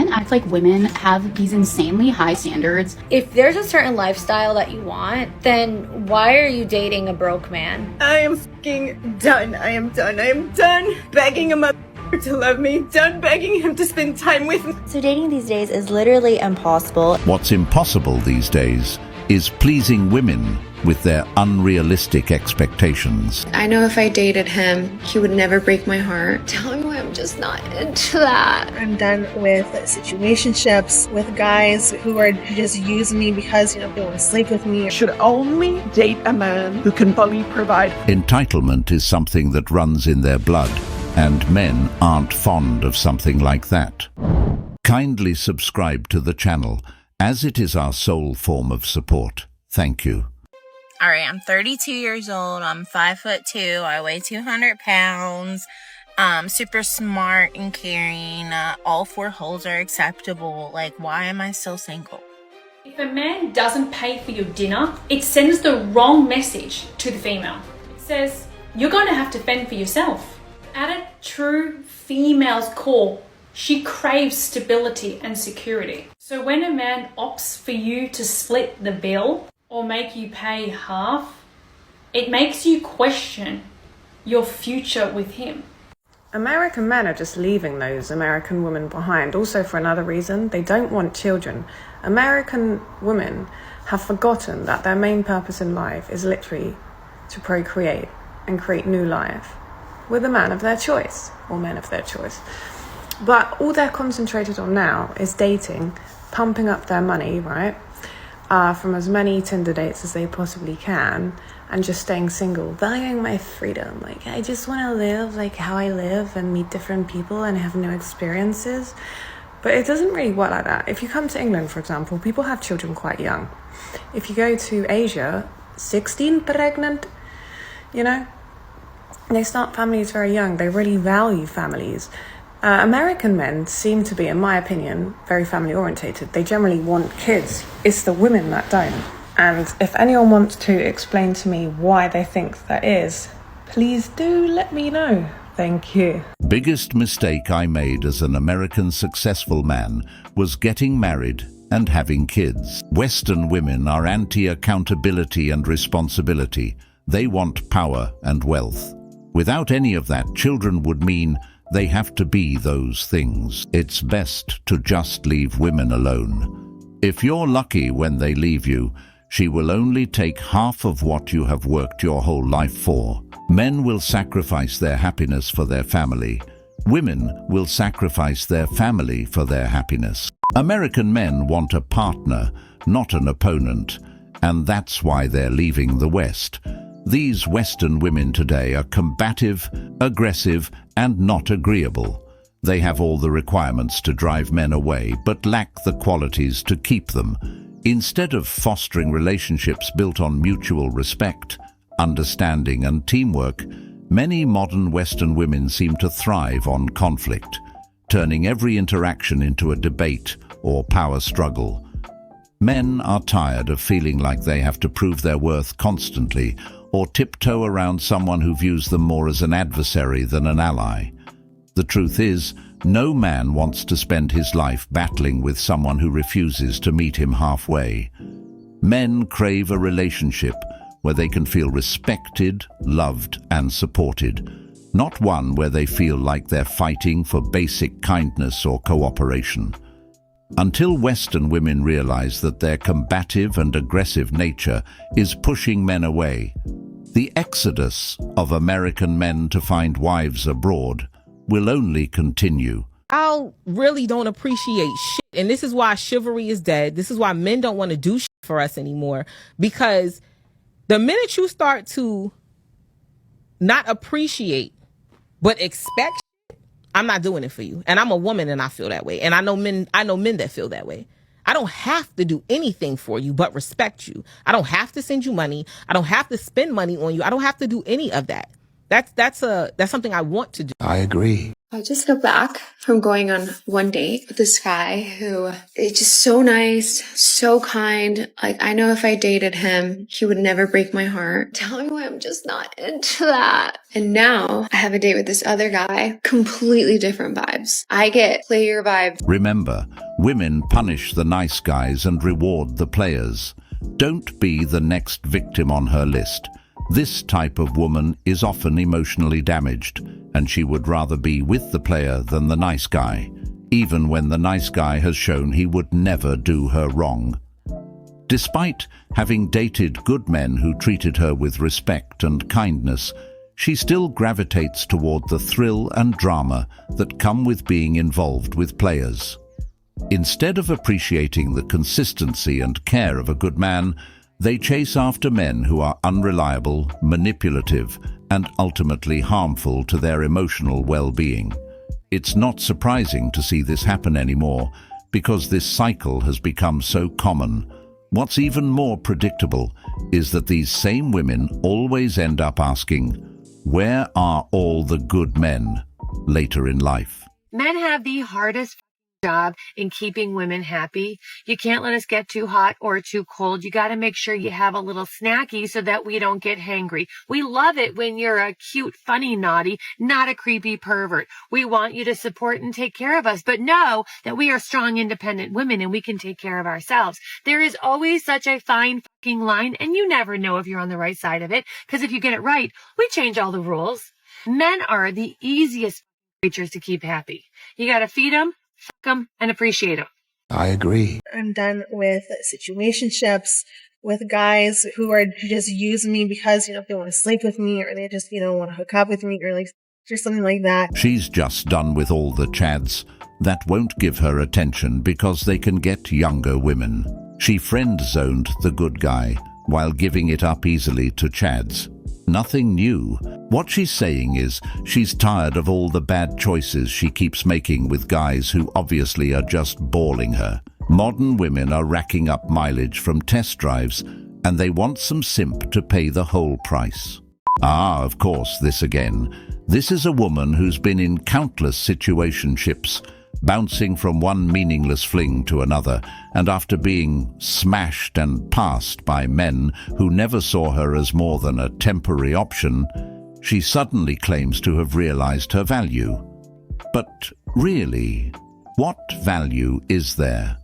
men act like women have these insanely high standards. If there's a certain lifestyle that you want, then why are you dating a broke man? I am fucking done. I am done. I am done begging a mother to love me, done begging him to spend time with me. So dating these days is literally impossible. What's impossible these days is pleasing women with their unrealistic expectations. I know if I dated him, he would never break my heart. Telling me I'm just not into that. I'm done with situationships with guys who are just using me because, they want to sleep with me. Should only date a man who can fully provide. Entitlement is something that runs in their blood, and men aren't fond of something like that. Kindly subscribe to the channel, as it is our sole form of support. Thank you. All right, I'm 32 years old. I'm 5'2". I weigh 200 pounds. Super smart and caring. All 4 holes are acceptable. Like, why am I still single? If a man doesn't pay for your dinner, it sends the wrong message to the female. It says, you're going to have to fend for yourself. At a true female's core, she craves stability and security. So when a man opts for you to split the bill or make you pay half, it makes you question your future with him. American men are just leaving those American women behind. Also for another reason, they don't want children. American women have forgotten that their main purpose in life is literally to procreate and create new life with a man of their choice, or men of their choice. But all they're concentrated on now is dating, pumping up their money, right? From as many Tinder dates as they possibly can, and just staying single, valuing my freedom. Like, I just want to live like how I live and meet different people and have new experiences. But it doesn't really work like that. If you come to England, for example, people have children quite young. If you go to Asia, 16 pregnant, they start families very young. They really value families. American men seem to be, in my opinion, very family orientated. They generally want kids. It's the women that don't. And if anyone wants to explain to me why they think that is, please do let me know. Thank you. Biggest mistake I made as an American successful man was getting married and having kids. Western women are anti-accountability and responsibility. They want power and wealth. Without any of that, children would mean they have to be those things. It's best to just leave women alone. If you're lucky when they leave you, she will only take half of what you have worked your whole life for. Men will sacrifice their happiness for their family. Women will sacrifice their family for their happiness. American men want a partner, not an opponent, and that's why they're leaving the West. These Western women today are combative, aggressive, and not agreeable. They have all the requirements to drive men away, but lack the qualities to keep them. Instead of fostering relationships built on mutual respect, understanding, and teamwork, many modern Western women seem to thrive on conflict, turning every interaction into a debate or power struggle. Men are tired of feeling like they have to prove their worth constantly or tiptoe around someone who views them more as an adversary than an ally. The truth is, no man wants to spend his life battling with someone who refuses to meet him halfway. Men crave a relationship where they can feel respected, loved, and supported, not one where they feel like they're fighting for basic kindness or cooperation. Until Western women realize that their combative and aggressive nature is pushing men away, the exodus of American men to find wives abroad will only continue. I really don't appreciate shit. And this is why chivalry is dead. This is why men don't want to do shit for us anymore. Because the minute you start to not appreciate, but expect shit, I'm not doing it for you. And I'm a woman and I feel that way. And I know men that feel that way. I don't have to do anything for you but respect you. I don't have to send you money. I don't have to spend money on you. I don't have to do any of that. That's something I want to do. I agree. I just got back from going on one date with this guy who is just so nice, so kind. Like, I know if I dated him, he would never break my heart. Telling me I'm just not into that. And now I have a date with this other guy, completely different vibes. I get player vibes. Remember, women punish the nice guys and reward the players. Don't be the next victim on her list. This type of woman is often emotionally damaged, and she would rather be with the player than the nice guy, even when the nice guy has shown he would never do her wrong. Despite having dated good men who treated her with respect and kindness, she still gravitates toward the thrill and drama that come with being involved with players. Instead of appreciating the consistency and care of a good man, they chase after men who are unreliable, manipulative, and ultimately harmful to their emotional well-being. It's not surprising to see this happen anymore, because this cycle has become so common. What's even more predictable is that these same women always end up asking, "Where are all the good men?" later in life. Men have the hardest job in keeping women happy. You can't let us get too hot or too cold. You got to make sure you have a little snacky so that we don't get hangry. We love it when you're a cute, funny, naughty, not a creepy pervert. We want you to support and take care of us, but know that we are strong, independent women and we can take care of ourselves. There is always such a fine fucking line, and you never know if you're on the right side of it, because if you get it right, we change all the rules. Men are the easiest creatures to keep happy. You got to feed them, fuck them, and appreciate them. I agree. I'm done with situationships with guys who are just using me because, they want to sleep with me, or they just, want to hook up with me, or something like that. She's just done with all the chads that won't give her attention because they can get younger women. She friend-zoned the good guy while giving it up easily to chads. Nothing new. What she's saying is she's tired of all the bad choices she keeps making with guys who obviously are just boring her. Modern women are racking up mileage from test drives, and they want some simp to pay the whole price. Ah, of course, this again. This is a woman who's been in countless situationships, bouncing from one meaningless fling to another, and after being smashed and passed by men who never saw her as more than a temporary option, she suddenly claims to have realized her value. But really, what value is there?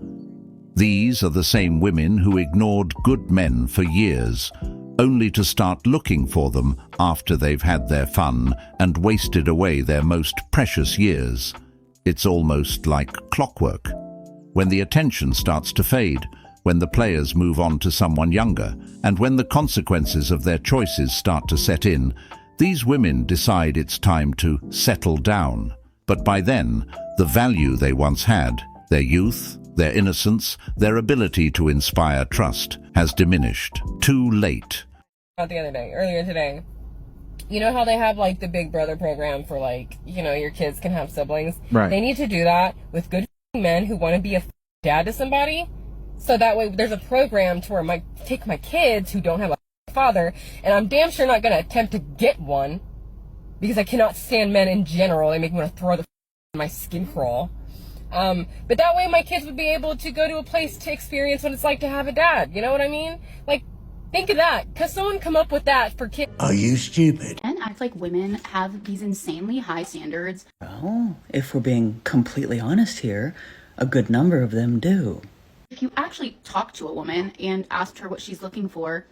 These are the same women who ignored good men for years, only to start looking for them after they've had their fun and wasted away their most precious years. It's almost like clockwork. When the attention starts to fade, when the players move on to someone younger, and when the consequences of their choices start to set in, these women decide it's time to settle down. But by then, the value they once had, their youth, their innocence, their ability to inspire trust, has diminished. Too late. Earlier today, you know how they have like the Big Brother program for your kids can have siblings? Right. They need to do that with good men who want to be a dad to somebody. So that way there's a program to where take my kids who don't have a father, and I'm damn sure not going to attempt to get one because I cannot stand men in general. They make me want to throw my skin crawl. But that way my kids would be able to go to a place to experience what it's like to have a dad. You know what I mean? Think of that. Cause someone come up with that for kids. Are you stupid? Men act like women have these insanely high standards. Well, if we're being completely honest here, a good number of them do. If you actually talk to a woman and ask her what she's looking for,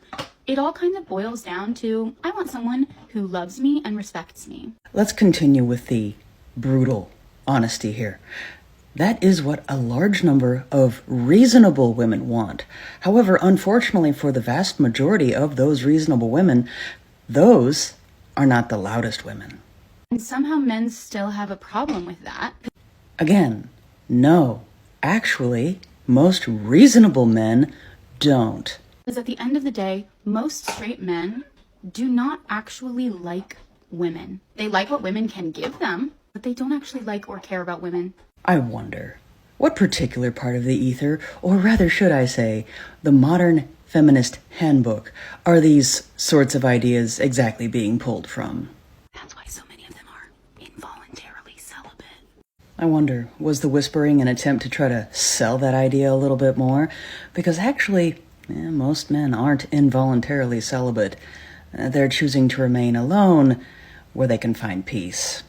it all kind of boils down to, I want someone who loves me and respects me. Let's continue with the brutal honesty here. That is what a large number of reasonable women want. However, unfortunately for the vast majority of those reasonable women, those are not the loudest women. And somehow men still have a problem with that. Again, no. Actually, most reasonable men don't. Because at the end of the day, most straight men do not actually like women. They like what women can give them, but they don't actually like or care about women. I wonder, what particular part of the ether, or rather should I say, the modern feminist handbook, are these sorts of ideas exactly being pulled from? I wonder, was the whispering an attempt to try to sell that idea a little bit more? Because actually, most men aren't involuntarily celibate. They're choosing to remain alone where they can find peace.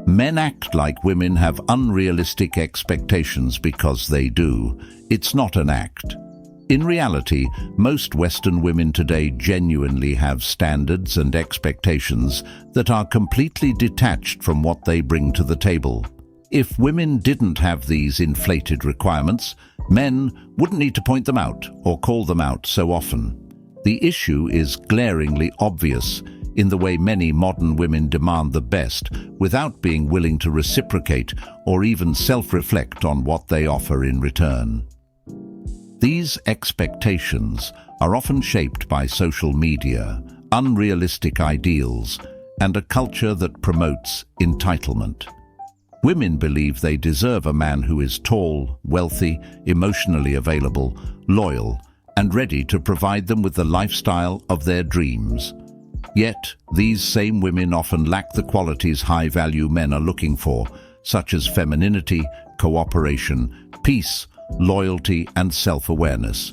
Men act like women have unrealistic expectations because they do. It's not an act. In reality, most Western women today genuinely have standards and expectations that are completely detached from what they bring to the table. If women didn't have these inflated requirements, men wouldn't need to point them out or call them out so often. The issue is glaringly obvious in the way many modern women demand the best without being willing to reciprocate or even self-reflect on what they offer in return. These expectations are often shaped by social media, unrealistic ideals, and a culture that promotes entitlement. Women believe they deserve a man who is tall, wealthy, emotionally available, loyal, and ready to provide them with the lifestyle of their dreams. Yet, these same women often lack the qualities high-value men are looking for, such as femininity, cooperation, peace, loyalty, and self-awareness.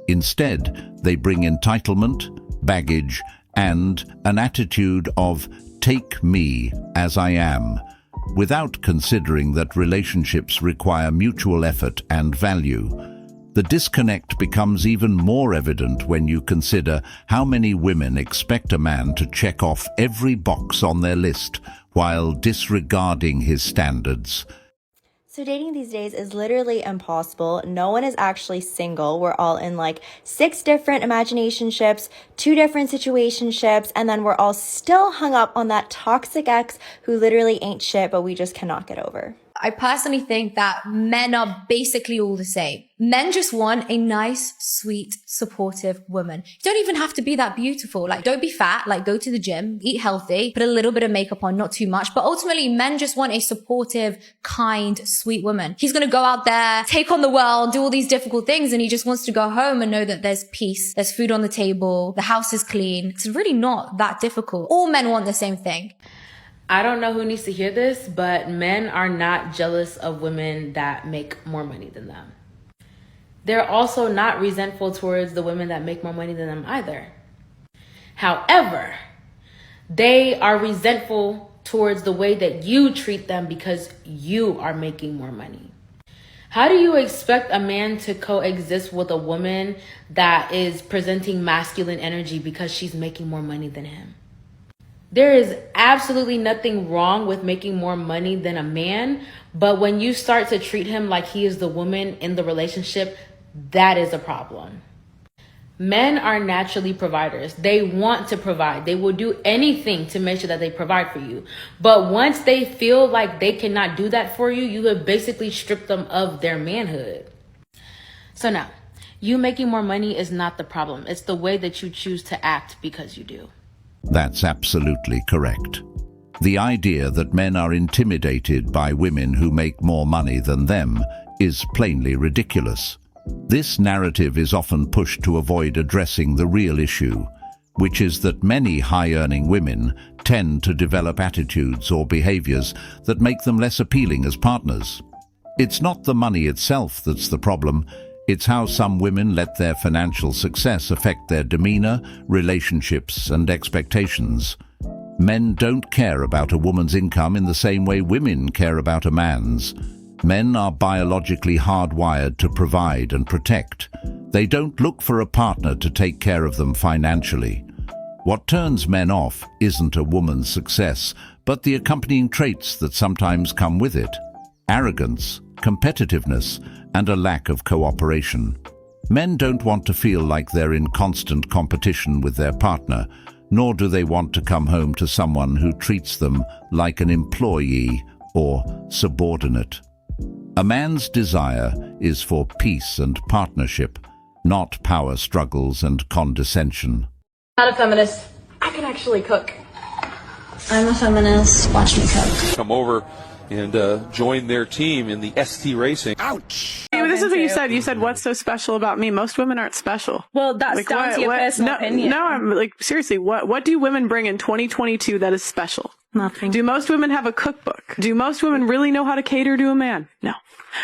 Instead, they bring entitlement, baggage, and an attitude of "take me as I am," without considering that relationships require mutual effort and value. The disconnect becomes even more evident when you consider how many women expect a man to check off every box on their list while disregarding his standards. So dating these days is literally impossible. No one is actually single. We're all in like 6 different imaginationships, 2 different situationships, and then we're all still hung up on that toxic ex who literally ain't shit, but we just cannot get over. I personally think that men are basically all the same. Men just want a nice, sweet, supportive woman. You don't even have to be that beautiful. Like, don't be fat, like go to the gym, eat healthy, put a little bit of makeup on, not too much. But ultimately, men just want a supportive, kind, sweet woman. He's going to go out there, take on the world, do all these difficult things, and he just wants to go home and know that there's peace, there's food on the table, the house is clean. It's really not that difficult. All men want the same thing. I don't know who needs to hear this, but men are not jealous of women that make more money than them. They're also not resentful towards the women that make more money than them either. However, they are resentful towards the way that you treat them because you are making more money. How do you expect a man to coexist with a woman that is presenting masculine energy because she's making more money than him? There is absolutely nothing wrong with making more money than a man, but when you start to treat him like he is the woman in the relationship, that is a problem. Men are naturally providers. They want to provide. They will do anything to make sure that they provide for you. But once they feel like they cannot do that for you, you have basically stripped them of their manhood. So now, you making more money is not the problem. It's the way that you choose to act because you do. That's absolutely correct. The idea that men are intimidated by women who make more money than them is plainly ridiculous. This narrative is often pushed to avoid addressing the real issue, which is that many high-earning women tend to develop attitudes or behaviors that make them less appealing as partners. It's not the money itself that's the problem. It's how some women let their financial success affect their demeanor, relationships, and expectations. Men don't care about a woman's income in the same way women care about a man's. Men are biologically hardwired to provide and protect. They don't look for a partner to take care of them financially. What turns men off isn't a woman's success, but the accompanying traits that sometimes come with it: arrogance, competitiveness, and a lack of cooperation. Men don't want to feel like they're in constant competition with their partner, nor do they want to come home to someone who treats them like an employee or subordinate. A man's desire is for peace and partnership, not power struggles and condescension. Not a feminist. I can actually cook. I'm a feminist. Watch me cook. Come over and join their team in the ST racing. Ouch! This is what you said. You said, what's so special about me? Most women aren't special. Well, that's down to your personal opinion. No, I'm like, seriously, what do women bring in 2022 that is special? Nothing. Do most women have a cookbook? Do most women really know how to cater to a man? No.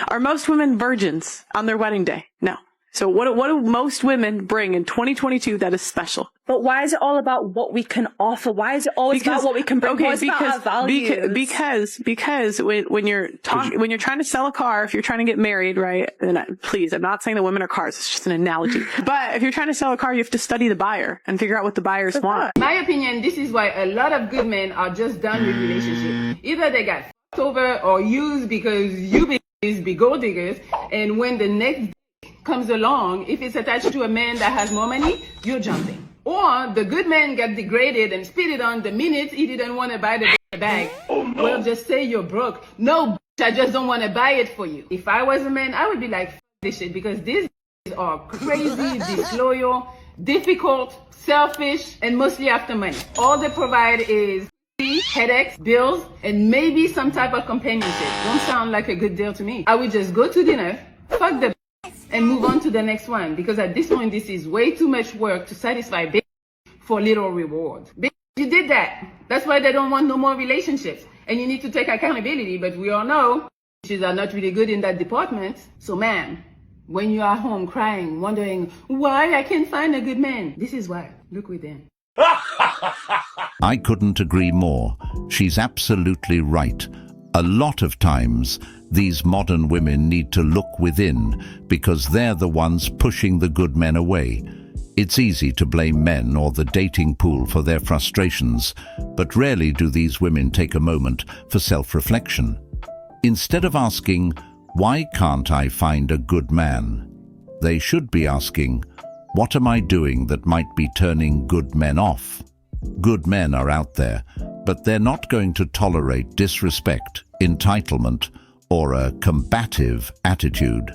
Are most women virgins on their wedding day? No. So what do most women bring in 2022 that is special? But why is it all about what we can offer? Why is it always about what we can bring? Okay, What's about our values? because when you're trying to sell a car, if you're trying to get married, right? And please, I'm not saying that women are cars. It's just an analogy. But if you're trying to sell a car, you have to study the buyer and figure out what the buyers want. In my opinion, this is why a lot of good men are just done with relationships. Either they got fucked over or used because you be gold diggers, and when the next comes along, if it's attached to a man that has more money, you're jumping. Or the good man got degraded and spit it on the minute he didn't want to buy the bag. Oh, no. Well, just say you're broke. No, I just don't want to buy it for you. If I was a man, I would be like, F this shit, because these are crazy, disloyal, difficult, selfish, and mostly after money. All they provide is headaches, bills, and maybe some type of companionship. Don't sound like a good deal to me. I would just go to dinner, fuck the and move on to the next one, because at this point this is way too much work to satisfy for little reward. You did that. That's why they don't want no more relationships, and you need to take accountability. But we all know bitches are not really good in that department. So man, when you are home crying, wondering why I can't find a good man, this is why. Look within. I couldn't agree more. She's absolutely right. A lot of times, these modern women need to look within because they're the ones pushing the good men away. It's easy to blame men or the dating pool for their frustrations, but rarely do these women take a moment for self-reflection. Instead of asking, "Why can't I find a good man?" they should be asking, "What am I doing that might be turning good men off?" Good men are out there, but they're not going to tolerate disrespect, entitlement, or a combative attitude.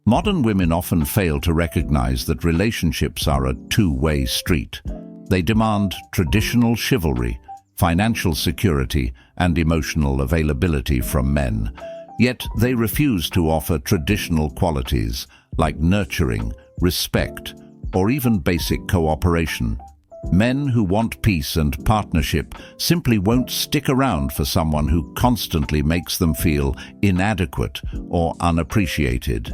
Modern women often fail to recognize that relationships are a two-way street. They demand traditional chivalry, financial security, and emotional availability from men. Yet they refuse to offer traditional qualities like nurturing, respect, or even basic cooperation. Men who want peace and partnership simply won't stick around for someone who constantly makes them feel inadequate or unappreciated.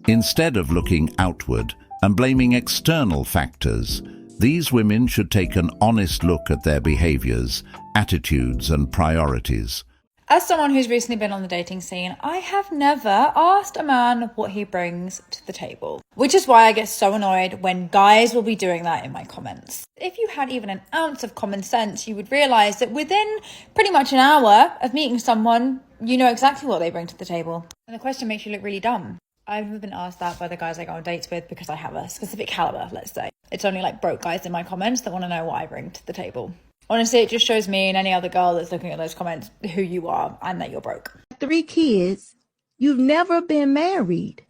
Instead of looking outward and blaming external factors, these women should take an honest look at their behaviors, attitudes, and priorities. As someone who's recently been on the dating scene, I have never asked a man what he brings to the table, which is why I get so annoyed when guys will be doing that in my comments. If you had even an ounce of common sense, you would realize that within pretty much an hour of meeting someone, you know exactly what they bring to the table. And the question makes you look really dumb. I've never been asked that by the guys I go on dates with because I have a specific caliber, let's say. It's only like broke guys in my comments that want to know what I bring to the table. Honestly, it just shows me and any other girl that's looking at those comments who you are and that you're broke. 3 kids, you've never been married.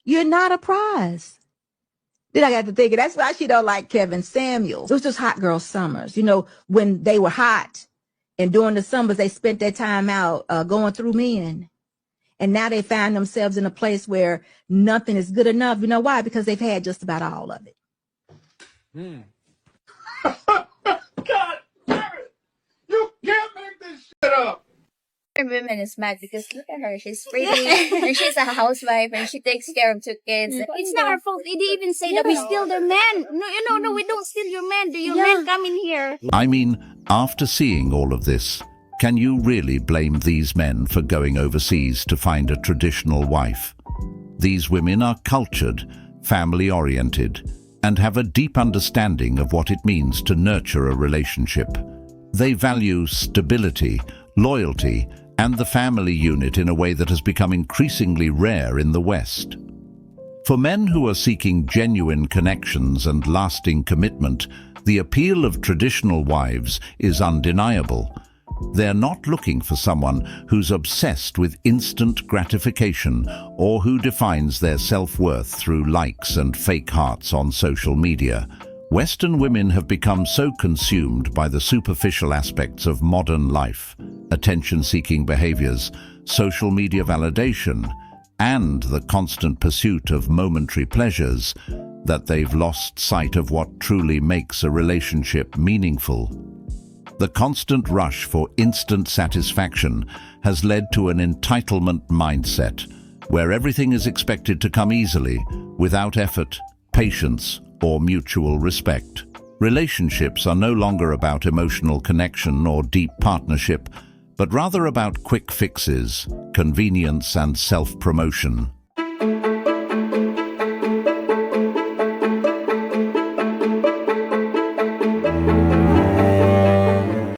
You're not a prize. Then I got to thinking, that's why she don't like Kevin Samuels. It was just hot girl summers. You know, when they were hot and during the summers, they spent their time out going through men. And now they find themselves in a place where nothing is good enough. You know why? Because they've had just about all of it. God damn it! You can't make this shit up! Women is mad because look at her, she's pretty, and she's a housewife, and she takes care of 2 kids. It's not our fault. They didn't even say that we steal their men. No, we don't steal your men. Do your men come in here? I mean, after seeing all of this, can you really blame these men for going overseas to find a traditional wife? These women are cultured, family-oriented, and have a deep understanding of what it means to nurture a relationship. They value stability, loyalty, and the family unit in a way that has become increasingly rare in the West. For men who are seeking genuine connections and lasting commitment, the appeal of traditional wives is undeniable. They're not looking for someone who's obsessed with instant gratification or who defines their self-worth through likes and fake hearts on social media. Western women have become so consumed by the superficial aspects of modern life, attention-seeking behaviors, social media validation, and the constant pursuit of momentary pleasures, that they've lost sight of what truly makes a relationship meaningful. The constant rush for instant satisfaction has led to an entitlement mindset, where everything is expected to come easily, without effort, patience, or mutual respect. Relationships are no longer about emotional connection or deep partnership, but rather about quick fixes, convenience, and self-promotion.